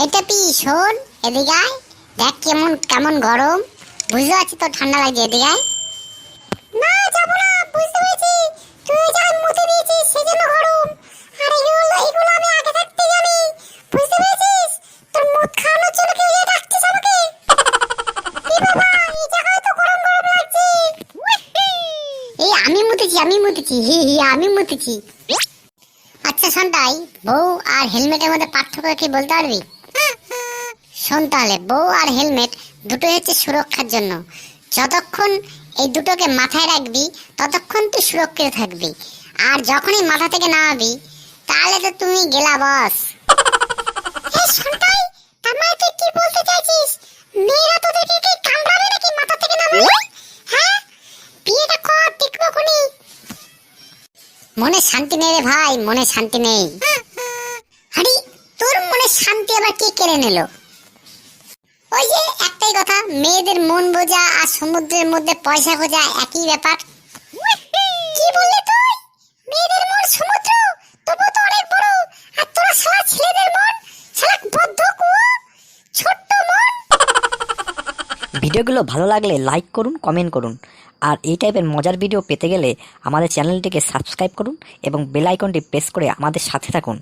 এটা পি শোন, এদিকে আয়। দেখ কেমন কেমন গরম, বুঝতে পারছি তো ঠান্ডা লাগছে। এদিকে আয়। না যাবো না, বুঝতে পেরেছি তুই যা মুতে দিয়েছিস সেজন্য গরম। আর এগুলো আমি আগে থাকতে জানি, বুঝতে পেরেছিস? তোর মুত খাওয়ানোর জন্য কেউ ডাকছিস আমাকে? কি বাবা, এই জায়গায় তো গরম গরম লাগছে। এই আমি মুতেছি হি হি, আমি মুতেছি। আচ্ছা শোনটাই, বউ আর হেলমেটের মধ্যে পার্থক্য কি বলতে পারবি? শোন তাহলে, বউ আর হেলমেট দুটোই হচ্ছে সুরক্ষার জন্য। যতক্ষণ এই দুটোকে মাথায় রাখবি ততক্ষণ তুই সুরক্ষিত থাকবি, আর যখনই মাথা থেকে নামাবি তাহলে তো তুমি গেলা বস। এই শোনটাই, তার মানে তুই কি বলতে চাইছিস? মেয়েরা তোদেরকে কি কামড়াবে নাকি মাথা থেকে নামালে? হ্যাঁ, বিয়েটা কর, দেখবো কোনি। মনে শান্তি নেই রে ভাই, মনে শান্তি নেই। আরে তোর মনে শান্তি আবার কে কেড়ে নিল? ওই যে একটাই কথা, মেয়েদের মন বোঝা আর সমুদ্রের মধ্যে পয়সা খোঁজা একই ব্যাপার। কি বললি তুই? মেয়েদের মন সমুদ্র, তবু তো অনেক বড়। আর তোরা শালা ছেলেদের মন, শালা বদ্ধ কুয়ো, ছোট্ট মন। ভিডিওগুলো ভালো লাগলে লাইক করুন, কমেন্ট করুন। আর এই টাইপের মজার ভিডিও পেতে গেলে আমাদের চ্যানেলটিকে সাবস্ক্রাইব করুন এবং বেল আইকনটি প্রেস করে আমাদের সাথে থাকুন।